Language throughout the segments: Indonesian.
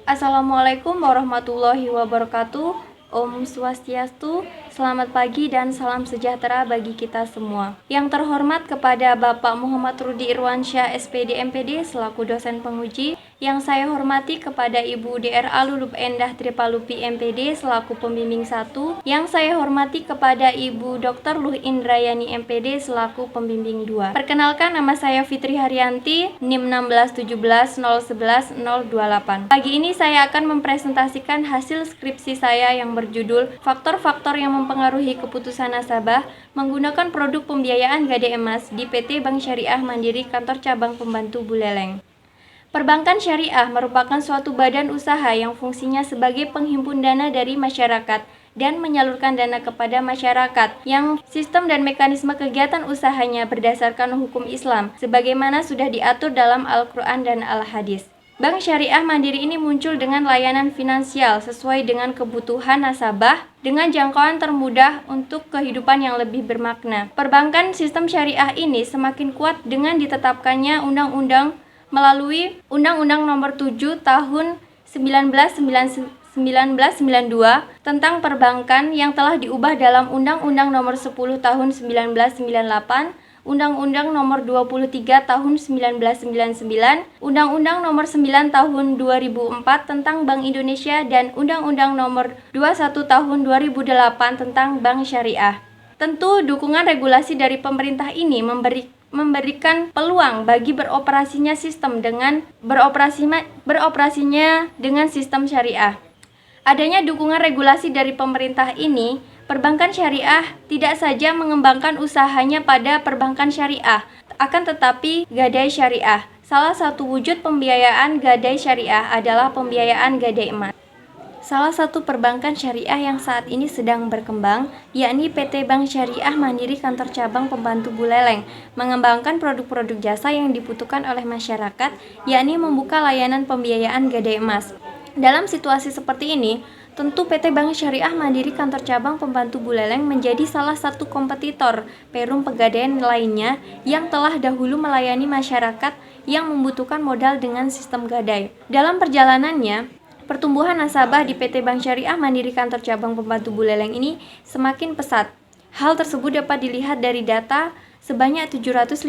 Assalamualaikum warahmatullahi wabarakatuh. Om Swastiastu, selamat pagi dan salam sejahtera bagi kita semua. Yang terhormat kepada Bapak Muhammad Rudi Irwansyah SPD MPD selaku dosen penguji, yang saya hormati kepada Ibu Dr. Alulub Endah Tripalupi MPD selaku pembimbing 1, yang saya hormati kepada Ibu Dr. Luh Indrayani MPD selaku pembimbing 2. Perkenalkan, nama saya Fitri Haryanti, NIM 16170110028. Pagi ini saya akan mempresentasikan hasil skripsi saya yang berjudul Faktor-faktor yang mempengaruhi keputusan nasabah menggunakan produk pembiayaan Gadai Emas di PT Bank Syariah Mandiri Kantor Cabang Pembantu Buleleng. Perbankan syariah merupakan suatu badan usaha yang fungsinya sebagai penghimpun dana dari masyarakat dan menyalurkan dana kepada masyarakat, yang sistem dan mekanisme kegiatan usahanya berdasarkan hukum Islam sebagaimana sudah diatur dalam Al-Quran dan Al-Hadis. Bank Syariah Mandiri ini muncul dengan layanan finansial sesuai dengan kebutuhan nasabah dengan jangkauan termudah untuk kehidupan yang lebih bermakna. Perbankan sistem syariah ini semakin kuat dengan ditetapkannya undang-undang melalui Undang-Undang Nomor 7 Tahun 1992 tentang perbankan yang telah diubah dalam Undang-Undang Nomor 10 Tahun 1998, Undang-Undang Nomor 23 Tahun 1999, Undang-Undang Nomor 9 Tahun 2004 tentang Bank Indonesia, dan Undang-Undang Nomor 21 Tahun 2008 tentang Bank Syariah. Tentu dukungan regulasi dari pemerintah ini memberikan peluang bagi beroperasinya sistem dengan beroperasinya dengan sistem syariah. Adanya dukungan regulasi dari pemerintah ini, perbankan syariah tidak saja mengembangkan usahanya pada perbankan syariah, akan tetapi gadai syariah. Salah satu wujud pembiayaan gadai syariah adalah pembiayaan gadai emas. Salah satu perbankan syariah yang saat ini sedang berkembang, yakni PT Bank Syariah Mandiri Kantor Cabang Pembantu Buleleng, mengembangkan produk-produk jasa yang dibutuhkan oleh masyarakat, yakni membuka layanan pembiayaan gadai emas. Dalam situasi seperti ini, tentu PT Bank Syariah Mandiri Kantor Cabang Pembantu Buleleng menjadi salah satu kompetitor perum pegadaian lainnya yang telah dahulu melayani masyarakat yang membutuhkan modal dengan sistem gadai. Dalam perjalanannya, pertumbuhan nasabah di PT Bank Syariah Mandiri Kantor Cabang Pembantu Buleleng ini semakin pesat. Hal tersebut dapat dilihat dari data sebanyak 754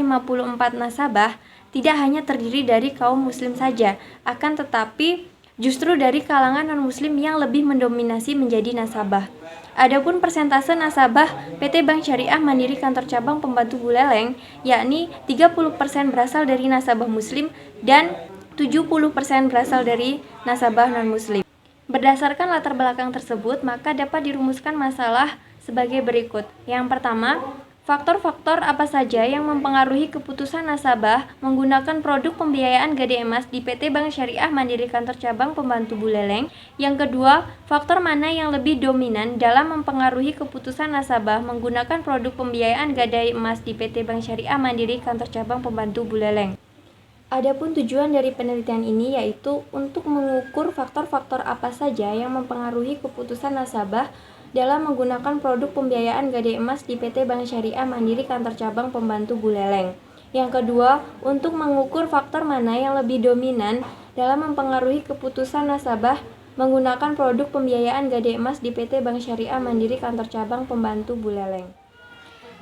nasabah tidak hanya terdiri dari kaum muslim saja, akan tetapi justru dari kalangan non-muslim yang lebih mendominasi menjadi nasabah. Adapun persentase nasabah PT Bank Syariah Mandiri Kantor Cabang Pembantu Buleleng, yakni 30% berasal dari nasabah muslim dan 70% berasal dari nasabah non-muslim. Berdasarkan latar belakang tersebut, maka dapat dirumuskan masalah sebagai berikut. Yang pertama, faktor-faktor apa saja yang mempengaruhi keputusan nasabah menggunakan produk pembiayaan Gadai Emas di PT Bank Syariah Mandiri Kantor Cabang Pembantu Buleleng? Yang kedua, faktor mana yang lebih dominan dalam mempengaruhi keputusan nasabah menggunakan produk pembiayaan Gadai Emas di PT Bank Syariah Mandiri Kantor Cabang Pembantu Buleleng? Adapun tujuan dari penelitian ini yaitu untuk mengukur faktor-faktor apa saja yang mempengaruhi keputusan nasabah dalam menggunakan produk pembiayaan Gadai Emas di PT Bank Syariah Mandiri Kantor Cabang Pembantu Buleleng. Yang kedua, untuk mengukur faktor mana yang lebih dominan dalam mempengaruhi keputusan nasabah menggunakan produk pembiayaan Gadai Emas di PT Bank Syariah Mandiri Kantor Cabang Pembantu Buleleng.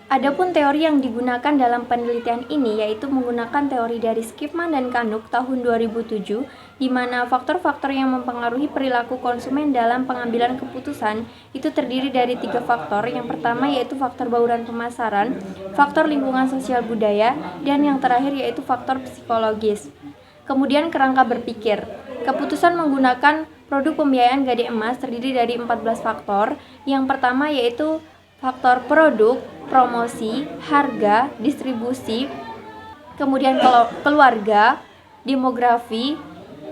Adapun teori yang digunakan dalam penelitian ini yaitu menggunakan teori dari Skipman dan Kanuk tahun 2007, di mana faktor-faktor yang mempengaruhi perilaku konsumen dalam pengambilan keputusan itu terdiri dari 3 faktor. Yang pertama yaitu faktor bauran pemasaran, faktor lingkungan sosial budaya, dan yang terakhir yaitu faktor psikologis. Kemudian kerangka berpikir. Keputusan menggunakan produk pembiayaan Gadai Emas terdiri dari 14 faktor. Yang pertama yaitu faktor produk, promosi, harga, distribusi, kemudian keluarga, demografi,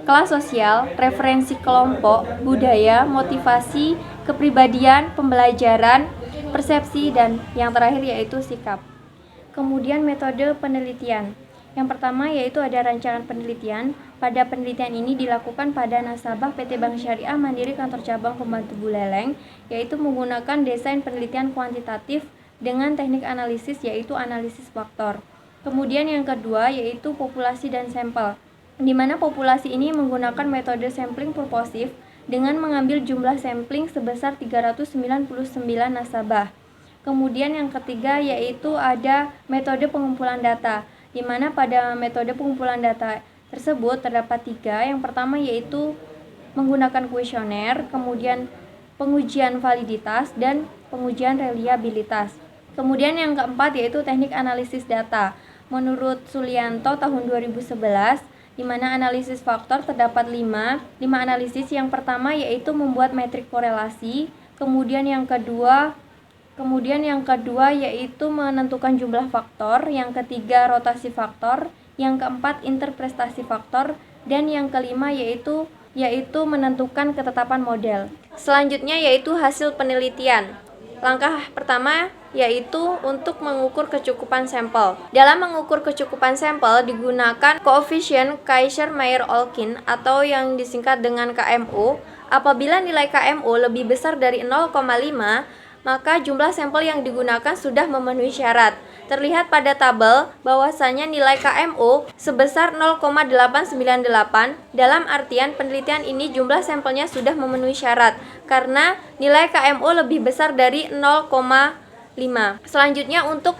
kelas sosial, referensi kelompok, budaya, motivasi, kepribadian, pembelajaran, persepsi, dan yang terakhir yaitu sikap. Kemudian metode penelitian. Yang pertama yaitu ada rancangan penelitian. Pada penelitian ini dilakukan pada nasabah PT Bank Syariah Mandiri Kantor Cabang Pembantu Buleleng, yaitu menggunakan desain penelitian kuantitatif dengan teknik analisis yaitu analisis faktor. Kemudian yang kedua yaitu populasi dan sampel. di mana populasi ini menggunakan metode sampling purposif dengan mengambil jumlah sampling sebesar 399 nasabah. Kemudian yang ketiga yaitu ada metode pengumpulan data, di mana pada metode pengumpulan data tersebut terdapat 3. Yang pertama yaitu menggunakan kuesioner, kemudian pengujian validitas, dan pengujian reliabilitas. Kemudian yang keempat yaitu teknik analisis data. Menurut Sulianto tahun 2011, di mana analisis faktor terdapat 5 analisis. Yang pertama yaitu membuat metrik korelasi, kemudian yang kedua yaitu menentukan jumlah faktor, yang ketiga rotasi faktor, yang keempat interpretasi faktor, dan yang kelima yaitu menentukan ketetapan model. Selanjutnya yaitu hasil penelitian. Langkah pertama yaitu untuk mengukur kecukupan sampel. Dalam mengukur kecukupan sampel digunakan koefisien Kaiser-Meyer-Olkin atau yang disingkat dengan KMO. Apabila nilai KMO lebih besar dari 0,5, maka jumlah sampel yang digunakan sudah memenuhi syarat. Terlihat pada tabel bahwasanya nilai KMO sebesar 0,898. Dalam artian penelitian ini jumlah sampelnya sudah memenuhi syarat karena nilai KMO lebih besar dari 0,5. Selanjutnya untuk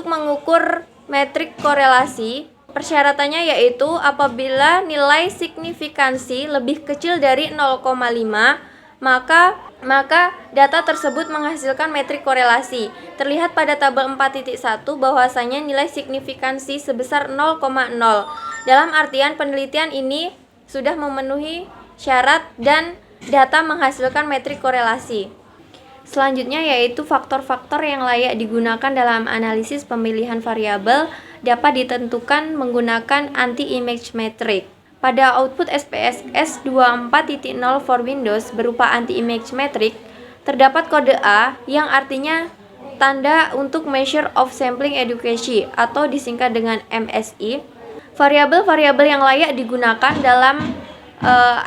mengukur metrik korelasi, persyaratannya yaitu apabila nilai signifikansi lebih kecil dari 0,5, maka data tersebut menghasilkan metrik korelasi. Terlihat pada tabel 4.1 bahwasanya nilai signifikansi sebesar 0,0. Dalam artian penelitian ini sudah memenuhi syarat dan data menghasilkan metrik korelasi. Selanjutnya yaitu faktor-faktor yang layak digunakan dalam analisis pemilihan variabel dapat ditentukan menggunakan anti-image metric. Pada output SPSS 24.0 for Windows berupa anti-image metric, terdapat kode A yang artinya tanda untuk Measure of Sampling Adequacy atau disingkat dengan MSI. Variabel-variabel yang layak digunakan dalam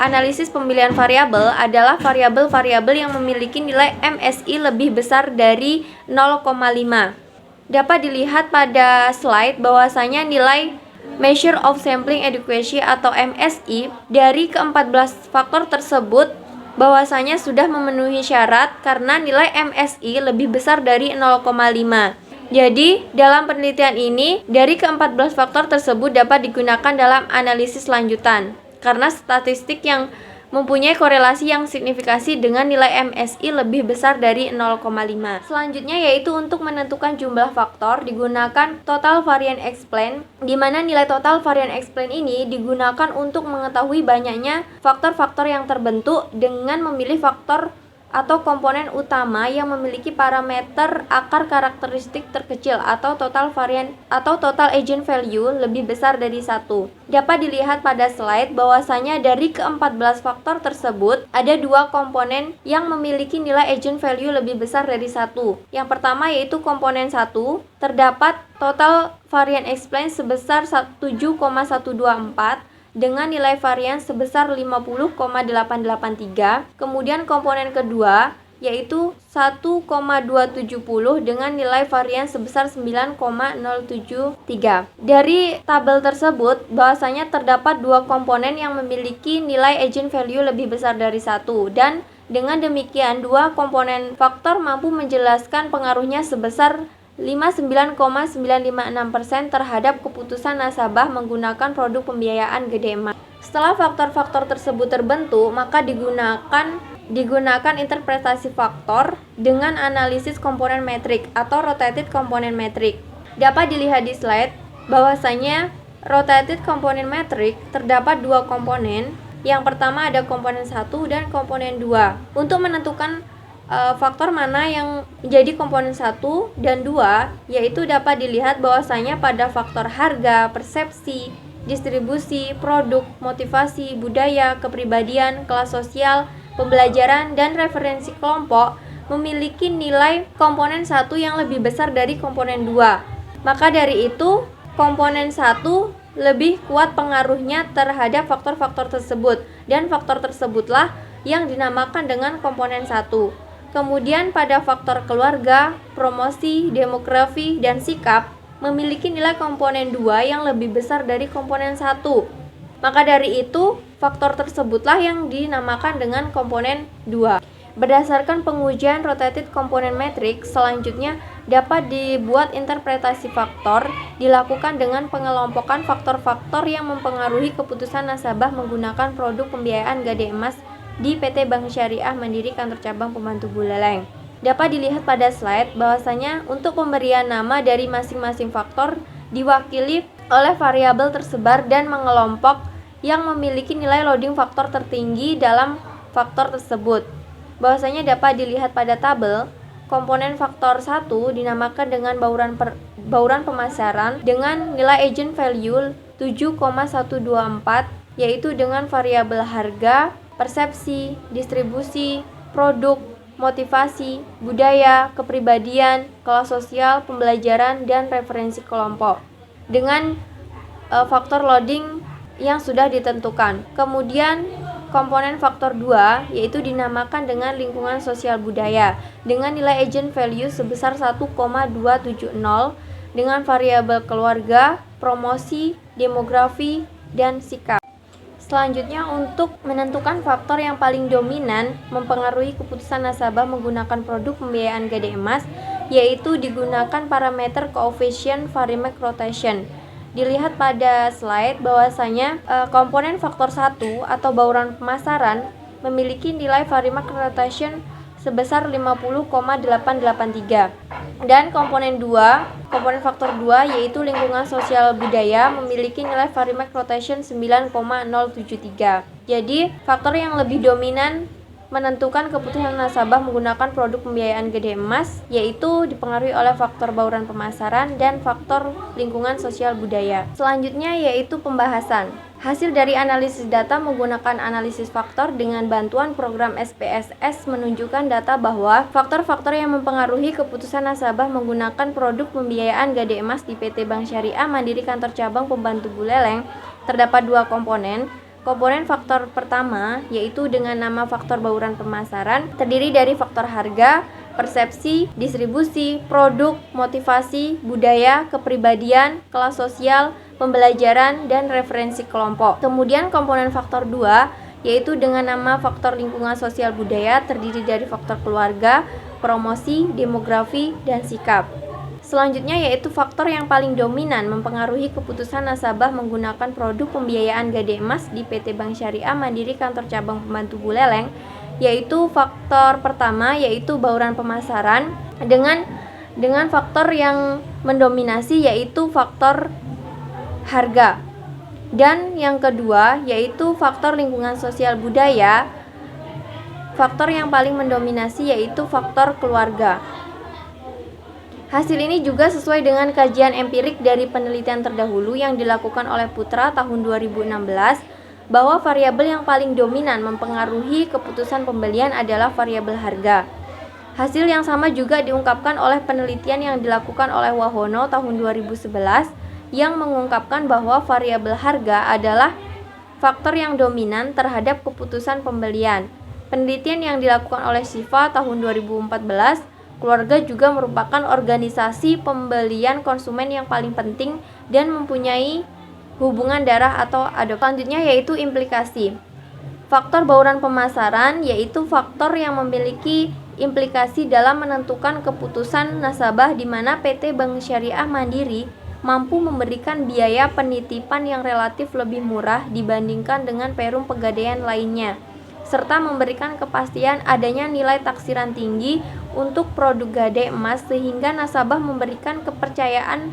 analisis pemilihan variabel adalah variabel-variabel yang memiliki nilai MSI lebih besar dari 0,5. Dapat dilihat pada slide bahwasanya nilai Measure of Sampling Adequacy atau MSI dari ke-14 faktor tersebut bahwasanya sudah memenuhi syarat karena nilai MSI lebih besar dari 0,5. Jadi, dalam penelitian ini, dari ke-14 faktor tersebut dapat digunakan dalam analisis lanjutan karena statistik yang mempunyai korelasi yang signifikasi dengan nilai MSI lebih besar dari 0,5. Selanjutnya yaitu untuk menentukan jumlah faktor digunakan total variance explain, di mana nilai total variance explain ini digunakan untuk mengetahui banyaknya faktor-faktor yang terbentuk dengan memilih faktor atau komponen utama yang memiliki parameter akar karakteristik terkecil atau total variant atau total agent value lebih besar dari 1. Dapat dilihat pada slide bahwasanya dari ke-14 faktor tersebut ada 2 komponen yang memiliki nilai agent value lebih besar dari 1. Yang pertama yaitu komponen 1, terdapat total variance explain sebesar 7,124 dengan nilai varian sebesar 50,883. Kemudian komponen kedua yaitu 1,270 dengan nilai varian sebesar 9,073. Dari tabel tersebut bahwasanya terdapat 2 komponen yang memiliki nilai agent value lebih besar dari 1, dan dengan demikian 2 komponen faktor mampu menjelaskan pengaruhnya sebesar 59,956% terhadap keputusan nasabah menggunakan produk pembiayaan gede emas. Setelah faktor-faktor tersebut terbentuk, maka digunakan interpretasi faktor dengan analisis komponen metrik atau rotated component metric. Dapat dilihat di slide bahwasanya rotated component metric terdapat 2 komponen. Yang pertama ada komponen 1 dan komponen 2. Untuk menentukan faktor mana yang menjadi komponen 1 dan 2, yaitu dapat dilihat bahwasanya pada faktor harga, persepsi, distribusi, produk, motivasi, budaya, kepribadian, kelas sosial, pembelajaran, dan referensi kelompok memiliki nilai komponen 1 yang lebih besar dari komponen 2. Maka dari itu, komponen 1 lebih kuat pengaruhnya terhadap faktor-faktor tersebut, dan faktor tersebutlah yang dinamakan dengan komponen 1. Kemudian pada faktor keluarga, promosi, demografi, dan sikap memiliki nilai komponen 2 yang lebih besar dari komponen 1. Maka dari itu, faktor tersebutlah yang dinamakan dengan komponen 2. Berdasarkan pengujian rotated component matrix, selanjutnya dapat dibuat interpretasi faktor dilakukan dengan pengelompokan faktor-faktor yang mempengaruhi keputusan nasabah menggunakan produk pembiayaan Gade Emas di PT Bank Syariah Mandiri Kantor Cabang Pembantu Buleleng. Dapat dilihat pada slide bahwasanya untuk pemberian nama dari masing-masing faktor diwakili oleh variabel tersebar dan mengelompok yang memiliki nilai loading faktor tertinggi dalam faktor tersebut. Bahwasanya dapat dilihat pada tabel, komponen faktor 1 dinamakan dengan bauran pemasaran dengan nilai agent value 7,124, yaitu dengan variabel harga, persepsi, distribusi, produk, motivasi, budaya, kepribadian, kelas sosial, pembelajaran, dan referensi kelompok dengan faktor loading yang sudah ditentukan. Kemudian komponen faktor 2 yaitu dinamakan dengan lingkungan sosial budaya dengan nilai agent value sebesar 1,270 dengan variabel keluarga, promosi, demografi, dan sikap. Selanjutnya, untuk menentukan faktor yang paling dominan mempengaruhi keputusan nasabah menggunakan produk pembiayaan Gade Emas, yaitu digunakan parameter coefficient Varimax rotation. Dilihat pada slide bahwasanya komponen faktor 1 atau bauran pemasaran memiliki nilai Varimax rotation sebesar 50,883. Dan komponen faktor 2 yaitu lingkungan sosial budaya memiliki nilai Varimax rotation 9,073. Jadi, faktor yang lebih dominan menentukan keputusan nasabah menggunakan produk pembiayaan Gade Emas yaitu dipengaruhi oleh faktor bauran pemasaran dan faktor lingkungan sosial budaya. Selanjutnya yaitu pembahasan. Hasil dari analisis data menggunakan analisis faktor dengan bantuan program SPSS menunjukkan data bahwa faktor-faktor yang mempengaruhi keputusan nasabah menggunakan produk pembiayaan Gade Emas di PT Bank Syariah Mandiri Kantor Cabang Pembantu Buleleng terdapat 2 komponen. Komponen faktor pertama yaitu dengan nama faktor bauran pemasaran terdiri dari faktor harga, persepsi, distribusi, produk, motivasi, budaya, kepribadian, kelas sosial, pembelajaran, dan referensi kelompok. Kemudian komponen faktor 2 yaitu dengan nama faktor lingkungan sosial budaya terdiri dari faktor keluarga, promosi, demografi, dan sikap. Selanjutnya yaitu faktor yang paling dominan mempengaruhi keputusan nasabah menggunakan produk pembiayaan Gade Emas di PT Bank Syariah Mandiri Kantor Cabang Pembantu Buleleng, yaitu faktor pertama yaitu bauran pemasaran dengan faktor yang mendominasi yaitu faktor harga. Dan yang kedua yaitu faktor lingkungan sosial budaya. Faktor yang paling mendominasi yaitu faktor keluarga. Hasil ini juga sesuai dengan kajian empirik dari penelitian terdahulu yang dilakukan oleh Putra tahun 2016 bahwa variabel yang paling dominan mempengaruhi keputusan pembelian adalah variabel harga. Hasil yang sama juga diungkapkan oleh penelitian yang dilakukan oleh Wahono tahun 2011 yang mengungkapkan bahwa variabel harga adalah faktor yang dominan terhadap keputusan pembelian. Penelitian yang dilakukan oleh Siva tahun 2014, keluarga juga merupakan organisasi pembelian konsumen yang paling penting dan mempunyai hubungan darah atau adopsi. Selanjutnya yaitu implikasi. Faktor bauran pemasaran yaitu faktor yang memiliki implikasi dalam menentukan keputusan nasabah di mana PT Bank Syariah Mandiri mampu memberikan biaya penitipan yang relatif lebih murah dibandingkan dengan perum pegadaian lainnya, serta memberikan kepastian adanya nilai taksiran tinggi untuk produk Gade Emas sehingga nasabah memberikan kepercayaan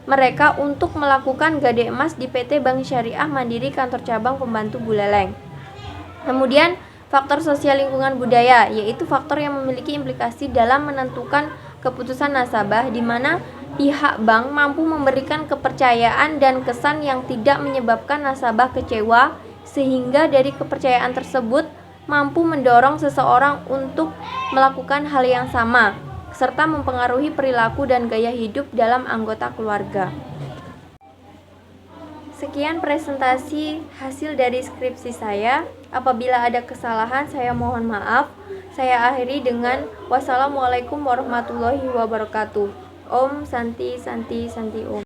mereka untuk melakukan Gade Emas di PT Bank Syariah Mandiri Kantor Cabang Pembantu Buleleng. Kemudian faktor sosial lingkungan budaya yaitu faktor yang memiliki implikasi dalam menentukan keputusan nasabah di mana pihak bank mampu memberikan kepercayaan dan kesan yang tidak menyebabkan nasabah kecewa sehingga dari kepercayaan tersebut mampu mendorong seseorang untuk melakukan hal yang sama, serta mempengaruhi perilaku dan gaya hidup dalam anggota keluarga. Sekian presentasi hasil dari skripsi saya. Apabila ada kesalahan, saya mohon maaf. Saya akhiri dengan wassalamualaikum warahmatullahi wabarakatuh. Om Santi Santi Santi Om.